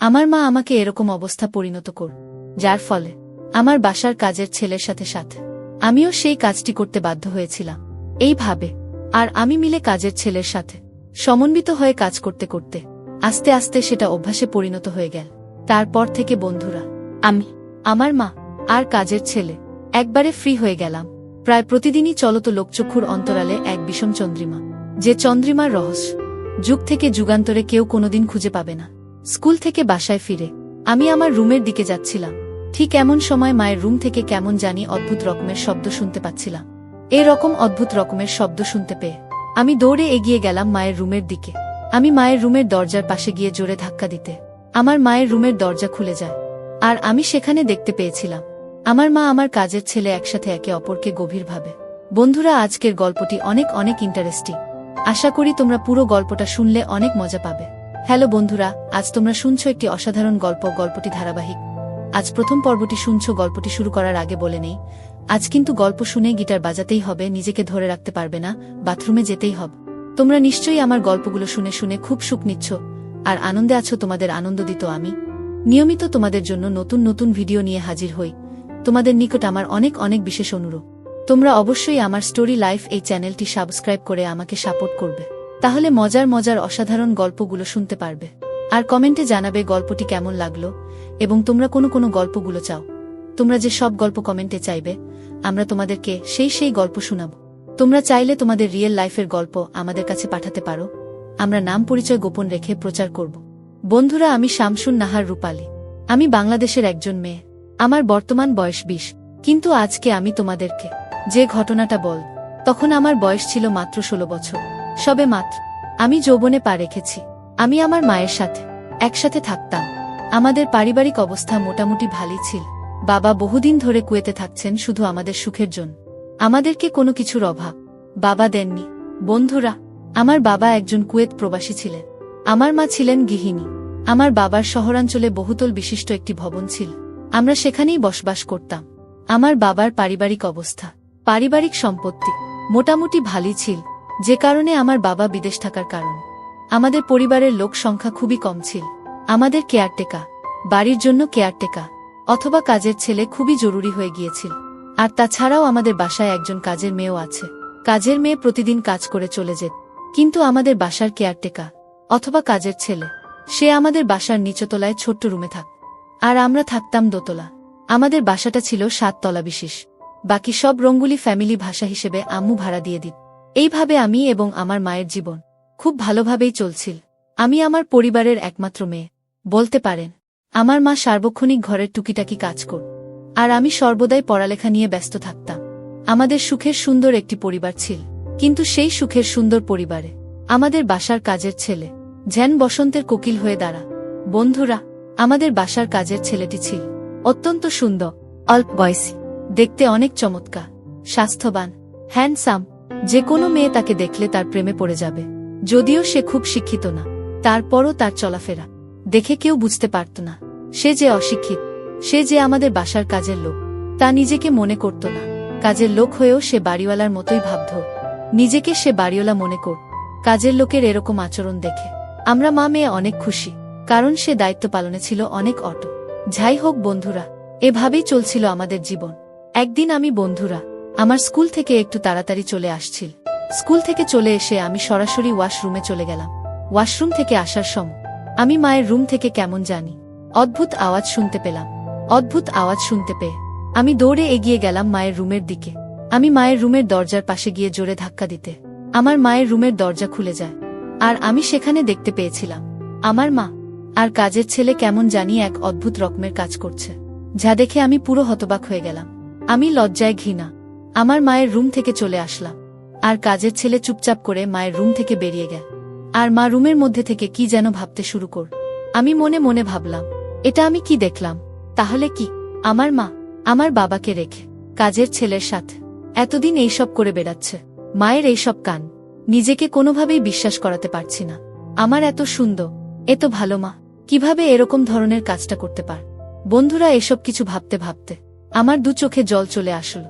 আমার মা আমাকে এরকম অবস্থা পরিণত কর, যার ফলে আমার বাসার কাজের ছেলের সাথে সাথে আমিও সেই কাজটি করতে বাধ্য হয়েছিলাম। এইভাবে আর আমি মিলে কাজের ছেলের সাথে সমন্বিত হয়ে কাজ করতে করতে আস্তে আস্তে সেটা অভ্যাসে পরিণত হয়ে গেল। তারপর থেকে বন্ধুরা, আমি, আমার মা আর কাজের ছেলে একবারে ফ্রি হয়ে গেলাম। প্রায় প্রতিদিনই চলত লোকচক্ষুর অন্তরালে এক বিষম চন্দ্রিমা, যে চন্দ্রিমার রহস্য যুগ থেকে যুগান্তরে কেউ কোনোদিন খুঁজে পাবে না। স্কুল থেকে বাসায় ফিরে আমি আমার রুমের দিকে যাচ্ছিলাম। ঠিক এমন সময় মায়ের রুম থেকে কেমন জানি অদ্ভুত রকমের শব্দ শুনতে পাচ্ছিলাম। এরকম অদ্ভুত রকমের শব্দ শুনতে পেয়ে আমি দৌড়ে এগিয়ে গেলাম মায়ের রুমের দিকে। আমি মায়ের রুমের দরজার পাশে গিয়ে জোরে ধাক্কা দিতে আমার মায়ের রুমের দরজা খুলে যায়। আর আমি সেখানে দেখতে পেয়েছিলাম আমার মা আমার কাজের ছেলে একসাথে একে অপরকে গভীরভাবে। বন্ধুরা, আজকের গল্পটি অনেক অনেক ইন্টারেস্টিং। আশা করি তোমরা পুরো গল্পটা শুনলে অনেক মজা পাবে। হ্যালো বন্ধুরা, আজ তোমরা শুনছো একটি অসাধারণ গল্প। গল্পটি ধারাবাহিক। আজ প্রথম পর্বটি শুনছো। গল্পটি শুরু করার আগে বলে নেই, আজ কিন্তু গল্প শুনে গিটার বাজাতেই হবে, নিজেকে ধরে রাখতে পারবে না, বাথরুমে যেতেই হবে। তোমরা নিশ্চয়ই আমার গল্পগুলো শুনে শুনে খুব সুখ নিচ্ছ আর আনন্দে আছো। তোমাদের আনন্দ দিত আমি নিয়মিত তোমাদের জন্য নতুন নতুন ভিডিও নিয়ে হাজির হই। তোমাদের নিকট আমার অনেক অনেক বিশেষ অনুরোধ, তোমরা অবশ্যই আমার স্টোরি লাইফ এই চ্যানেলটি সাবস্ক্রাইব করে আমাকে সাপোর্ট করবে। তাহলে মজার মজার অসাধারণ গল্পগুলো শুনতে পারবে। আর কমেন্টে জানাবে গল্পটি কেমন লাগলো এবং তোমরা কোনো গল্পগুলো চাও। তোমরা যে সব গল্প কমেন্টে চাইবে আমরা তোমাদেরকে সেই গল্প শোনাব। তোমরা চাইলে তোমাদের রিয়েল লাইফের গল্প আমাদের কাছে পাঠাতে পারো, আমরা নাম পরিচয় গোপন রেখে প্রচার করব। বন্ধুরা, আমি শামসুন নাহার রূপালী। আমি বাংলাদেশের একজন মেয়ে। আমার বর্তমান বয়স 20। কিন্তু আজকে আমি তোমাদেরকে যে ঘটনাটা বল, তখন আমার বয়স ছিল মাত্র 16 বছর। সবে মাত্র আমি যৌবনে পা রেখেছি। আমি আমার মায়ের সাথে একসাথে থাকতাম। আমাদের পারিবারিক অবস্থা মোটামুটি ভালোই ছিল। বাবা বহুদিন ধরে কুয়েতে থাকছেন শুধু আমাদের সুখের জন্য। আমাদেরকে কোনো কিছুর অভাব বাবা দেননি। বন্ধুরা, আমার বাবা একজন কুয়েত প্রবাসী ছিলেন। আমার মা ছিলেন গৃহিণী। আমার বাবার শহরাঞ্চলে বহুতল বিশিষ্ট একটি ভবন ছিল, আমরা সেখানেই বসবাস করতাম। আমার বাবার পারিবারিক অবস্থা, পারিবারিক সম্পত্তি মোটামুটি ভালোই ছিল, যে কারণে আমার বাবা বিদেশ থাকার কারণ আমাদের পরিবারের লোক সংখ্যা খুবই কম ছিল। আমাদের কেয়ারটেকার, বাড়ির জন্য কেয়ারটেকার অথবা কাজের ছেলে খুবই জরুরি হয়ে গিয়েছিল। আর তাছাড়াও আমাদের বাসায় একজন কাজের মেয়েও আছে। কাজের মেয়ে প্রতিদিন কাজ করে চলে যেত, কিন্তু আমাদের বাসার কেয়ারটেকার অথবা কাজের ছেলে সে আমাদের বাসার নিচতলায় ছোট্ট রুমে থাক, আর আমরা থাকতাম দোতলা। আমাদের বাসাটা ছিল 7 তলা বিশিষ্ট। বাকি সব রঙ্গুলি ফ্যামিলি ভাষা হিসেবে আম্মু ভাড়া দিয়ে দিত। এইভাবে আমি এবং আমার মায়ের জীবন খুব ভালোভাবেই চলছিল। আমি আমার পরিবারের একমাত্র মেয়ে বলতে পারেন। আমার মা সার্বক্ষণিক ঘরের টুকিটাকি কাজ করত, আর আমি সর্বদাই পড়ালেখা নিয়ে ব্যস্ত থাকতাম। আমাদের সুখের সুন্দর একটি পরিবার ছিল, কিন্তু সেই সুখের সুন্দর পরিবারে আমাদের বাসার কাজের ছেলে যেন বসন্তের কোকিল হয়ে দাঁড়া। বন্ধুরা, আমাদের বাসার কাজের ছেলেটি ছিল অত্যন্ত সুন্দর, অল্প বয়সী, দেখতে অনেক চমৎকার, স্বাস্থ্যবান, হ্যান্ডসাম। যে কোনো মেয়ে তাকে দেখলে তার প্রেমে পড়ে যাবে। যদিও সে খুব শিক্ষিত না, তারপরও তার চলাফেরা দেখে কেউ বুঝতে পারত না সে যে অশিক্ষিত। সে যে আমাদের বাসার কাজের লোক তা নিজেকে মনে করত না। কাজের লোক হয়েও সে বাড়িওয়ালার মতোই ভাবত, নিজেকে সে বাড়িওয়ালা মনে করত। কাজের লোকের এরকম আচরণ দেখে আমরা মা মেয়ে অনেক খুশি, কারণ সে দায়িত্ব পালনে ছিল অনেক অটো। যাই হোক বন্ধুরা, এভাবেই চলছিল আমাদের জীবন। একদিন আমি বন্ধুরা আমার স্কুল থেকে একটু তাড়াতাড়ি চলে আসছিল। স্কুল থেকে চলে এসে আমি সরাসরি ওয়াশরুমে চলে গেলাম। ওয়াশরুম থেকে আসার সময় আমি মায়ের রুম থেকে কেমন জানি অদ্ভুত আওয়াজ শুনতে পেলাম। অদ্ভুত আওয়াজ শুনতে পেয়ে আমি দৌড়ে এগিয়ে গেলাম মায়ের রুমের দিকে। আমি মায়ের রুমের দরজার পাশে গিয়ে জোরে ধাক্কা দিতে আমার মায়ের রুমের দরজা খুলে যায়। আর আমি সেখানে দেখতে পেয়েছিলাম আমার মা আর কাজের ছেলে কেমন জানি এক অদ্ভুত রকমের কাজ করছে, যা দেখে আমি পুরো হতবাক হয়ে গেলাম। আমি লজ্জায় ঘৃণা আমার মায়ের রুম থেকে চলে আসলাম, আর কাজের ছেলে চুপচাপ করে মায়ের রুম থেকে বেরিয়ে গেল। আর মা রুমের মধ্যে থেকে কি যেন ভাবতে শুরু কর। আমি মনে মনে ভাবলাম, এটা আমি কি দেখলাম? তাহলে কি আমার মা আমার বাবাকে রেখে কাজের ছেলের সাথে এতদিন এইসব করে বেড়াচ্ছে? মায়ের এইসব কান, নিজেকে কোনোভাবেই বিশ্বাস করাতে পারছি না। আমার এত সুন্দর, এত ভালো মা কিভাবে এরকম ধরনের কাজটা করতে পার? বন্ধুরা, এসব কিছু ভাবতে ভাবতে আমার দু চোখে জল চলে আসল।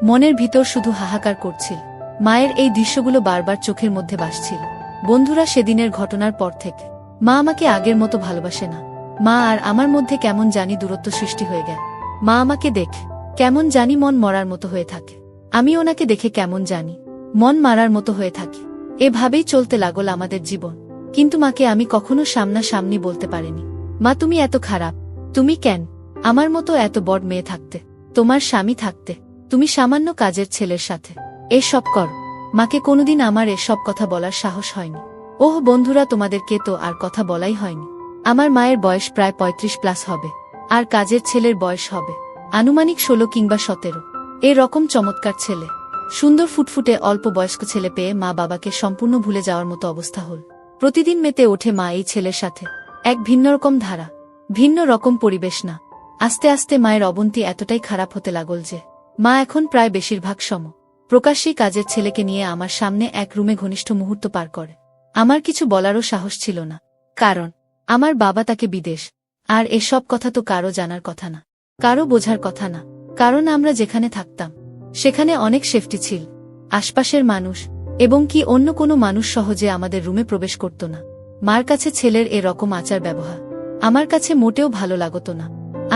মনের ভিতর শুধু হাহাকার করছিল। মায়ের এই দৃশ্যগুলো বারবার চোখের মধ্যে ভাসছিল। বন্ধুরা, সেদিনের ঘটনার পর থেকে মা আমাকে আগের মতো ভালোবাসে না। মা আর আমার মধ্যে কেমন জানি দূরত্ব সৃষ্টি হয়ে গেল। মা আমাকে দেখে কেমন জানি মন মরার মতো হয়ে থাকে, আমি ওনাকে দেখে কেমন জানি মন মারার মতো হয়ে থাকি। এভাবেই চলতে লাগল আমাদের জীবন। কিন্তু মাকে আমি কখনো সামনাসামনি বলতে পারিনি, মা তুমি এত খারাপ, তুমি কেন আমার মতো এত বড় মেয়ে থাকতে, তোমার স্বামী থাকতে তুমি সামান্য কাজের ছেলের সাথে এসব কর। মাকে কোনোদিন আমার এসব কথা বলার সাহস হয়নি। ওহ বন্ধুরা, তোমাদেরকে তো আর কথা বলাই হয়নি। আমার মায়ের বয়স প্রায় 35+ হবে, আর কাজের ছেলের বয়স হবে আনুমানিক 16 কিংবা 17। এরকম চমৎকার ছেলে, সুন্দর ফুটফুটে অল্প বয়স্ক ছেলে পেয়ে মা বাবাকে সম্পূর্ণ ভুলে যাওয়ার মতো অবস্থা হল। প্রতিদিন মেতে ওঠে মা এই ছেলের সাথে, এক ভিন্ন রকম ধারা, ভিন্ন রকম পরিবেশ না। আস্তে আস্তে মায়ের অবনতি এতটাই খারাপ হতে লাগল যে মা এখন প্রায় বেশিরভাগ সময় প্রকাশ্যেই কাজের ছেলেকে নিয়ে আমার সামনে এক রুমে ঘনিষ্ঠ মুহূর্ত পার করে। আমার কিছু বলারও সাহস ছিল না, কারণ আমার বাবা তাকে বিদেশ, আর এসব কথা তো কারো জানার কথা না, কারো বোঝার কথা না। কারণ আমরা যেখানে থাকতাম সেখানে অনেক সেফটি ছিল, আশপাশের মানুষ এবং কি অন্য কোনো মানুষ সহজে আমাদের রুমে প্রবেশ করত না। মার কাছে ছেলের এরকম আচার ব্যবহার আমার কাছে মোটেও ভালো লাগত না।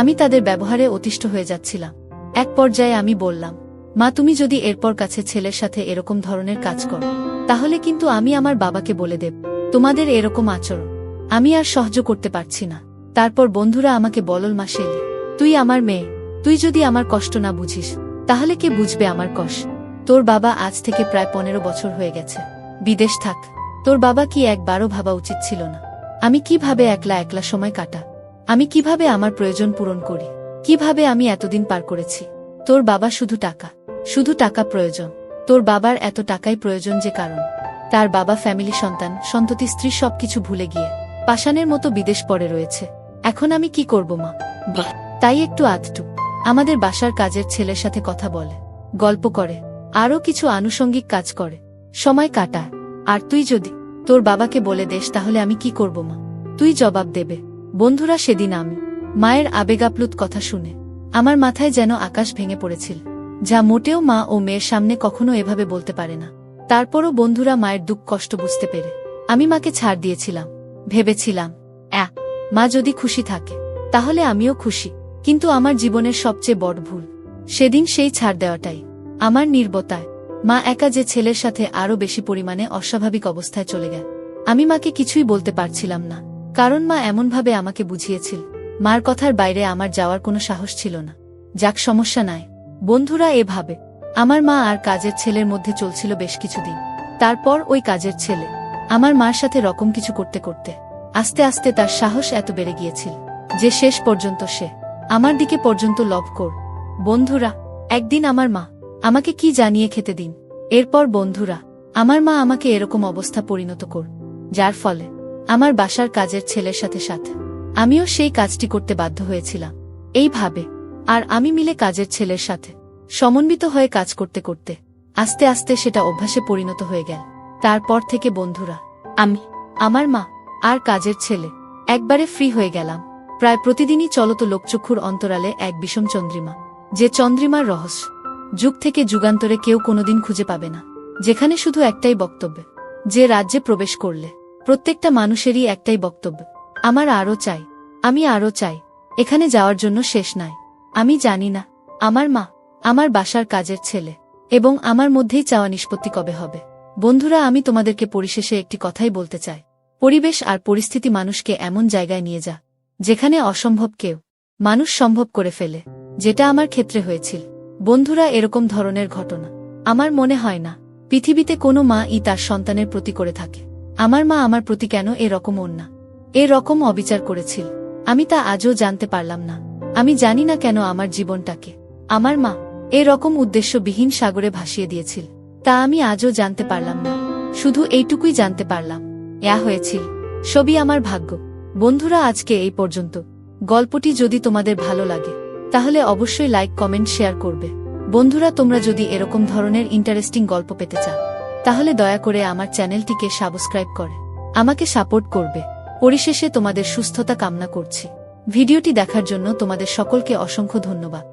আমি তাদের ব্যবহারে অতিষ্ঠ হয়ে যাচ্ছিলাম। এক পর্যায়ে আমি বললাম, মা তুমি যদি এরপর কাছে ছেলের সাথে এরকম ধরনের কাজ করো তাহলে কিন্তু আমি আমার বাবাকে বলে দেব তোমাদের এরকম আচরণ আমি আর সহ্য করতে পারছি না। তারপর বন্ধুরা আমাকে বলল, মা শেলি তুই আমার মেয়ে, তুই যদি আমার কষ্ট না বুঝিস তাহলে কে বুঝবে আমার কষ্ট? তোর বাবা আজ থেকে প্রায় 15 বছর হয়ে গেছে বিদেশ থাক, তোর বাবা কি একবারও ভাবা উচিত ছিল না আমি কিভাবে একলা একলা সময় কাটা, আমি কিভাবে আমার প্রয়োজন পূরণ করি, কিভাবে আমি এতদিন পার করেছি। তোর বাবা শুধু টাকা প্রয়োজন, তোর বাবার এত টাকাই প্রয়োজন যে কারণ তার বাবা ফ্যামিলি, সন্তান, সন্ততি, স্ত্রী সবকিছু ভুলে গিয়ে পাষাণের মতো বিদেশ পড়ে রয়েছে। এখন আমি কি করব মা? তাই একটু আধটু আমাদের বাসার কাজের ছেলের সাথে কথা বলে, গল্প করে, আরও কিছু আনুষঙ্গিক কাজ করে, সময় কাটায়। আর তুই যদি তোর বাবাকে বলে দেস তাহলে আমি কি করব মা? তুই জবাব দেবে। বন্ধুরা, সেদিন আমি মায়ের আবেগাপ্লুত কথা শুনে আমার মাথায় যেন আকাশ ভেঙে পড়েছিল, যা মোটেও মা ও মেয়ের সামনে কখনো এভাবে বলতে পারে না। তারপরও বন্ধুরা, মায়ের দুঃখ কষ্ট বুঝতে পেরে আমি মাকে ছাড় দিয়েছিলাম। ভেবেছিলাম মা যদি খুশি থাকে তাহলে আমিও খুশি। কিন্তু আমার জীবনের সবচেয়ে বড় ভুল সেদিন সেই ছাড় দেওয়াটাই। আমার নির্বতায় মা একা যে ছেলের সাথে আরও বেশি পরিমাণে অস্বাভাবিক অবস্থায় চলে গেল। আমি মাকে কিছুই বলতে পারছিলাম না, কারণ মা এমনভাবে আমাকে বুঝিয়েছিল মার কথার বাইরে আমার যাওয়ার কোনো সাহস ছিল না। যাক, সমস্যা নাই। বন্ধুরা, এভাবে আমার মা আর কাজের ছেলের মধ্যে চলছিল বেশ কিছুদিন। তারপর ওই কাজের ছেলে আমার মার সাথে রকম কিছু করতে করতে আস্তে আস্তে তার সাহস এত বেড়ে গিয়েছিল যে শেষ পর্যন্ত সে আমার দিকে পর্যন্ত লভ কর। বন্ধুরা, একদিন আমার মা আমাকে কি জানিয়ে খেতে দিন। এরপর বন্ধুরা, আমার মা আমাকে এরকম অবস্থা পরিণত কর, যার ফলে আমার বাসার কাজের ছেলের সাথে আমিও সেই কাজটি করতে বাধ্য হয়েছিলাম। এইভাবে আর আমি মিলে কাজের ছেলের সাথে সমন্বিত হয়ে কাজ করতে করতে আস্তে আস্তে সেটা অভ্যাসে পরিণত হয়ে গেল। তারপর থেকে বন্ধুরা, আমি, আমার মা আর কাজের ছেলে একবারে ফ্রি হয়ে গেলাম। প্রায় প্রতিদিনই চলত লোকচক্ষুর অন্তরালে এক বিষম চন্দ্রিমা, যে চন্দ্রিমার রহস্য যুগ থেকে যুগান্তরে কেউ কোনোদিন খুঁজে পাবে না, যেখানে শুধু একটাই বক্তব্য, যে রাজ্যে প্রবেশ করলে প্রত্যেকটা মানুষেরই একটাই বক্তব্য, আমার আরও চাই, আমি আরও চাই, এখানে যাওয়ার জন্য শেষ নাই। আমি জানি না আমার মা, আমার বাসার কাজের ছেলে এবং আমার মধ্যেই চাওয়া নিষ্পত্তি কবে হবে। বন্ধুরা, আমি তোমাদেরকে পরিশেষে একটি কথাই বলতে চাই, পরিবেশ আর পরিস্থিতি মানুষকে এমন জায়গায় নিয়ে যা যেখানে অসম্ভব কেউ মানুষ সম্ভব করে ফেলে, যেটা আমার ক্ষেত্রে হয়েছিল। বন্ধুরা, এরকম ধরনের ঘটনা আমার মনে হয় না পৃথিবীতে কোনো মা-ই তার সন্তানের প্রতি করে থাকে। আমার মা আমার প্রতি কেন এরকম অবিচার করেছিল, আমি তা আজও জানতে পারলাম না। আমি জানি না কেন আমার জীবনটাকে আমার মা এরকম উদ্দেশ্যবিহীন সাগরে ভাসিয়ে দিয়েছিল, তা আমি আজও জানতে পারলাম না। শুধু এইটুকুই জানতে পারলাম, হয়েছিল সবই আমার ভাগ্য। বন্ধুরা, আজকে এই পর্যন্ত। গল্পটি যদি তোমাদের ভালো লাগে তাহলে অবশ্যই লাইক, কমেন্ট, শেয়ার করবে। বন্ধুরা, তোমরা যদি এরকম ধরনের ইন্টারেস্টিং গল্প পেতে চাও তাহলে দয়া করে আমার চ্যানেলটিকে সাবস্ক্রাইব করে আমাকে সাপোর্ট করবে। পরিশেষে তোমাদের সুস্থতা কামনা করছি। ভিডিওটি দেখার জন্য তোমাদের সকলকে অসংখ্য ধন্যবাদ।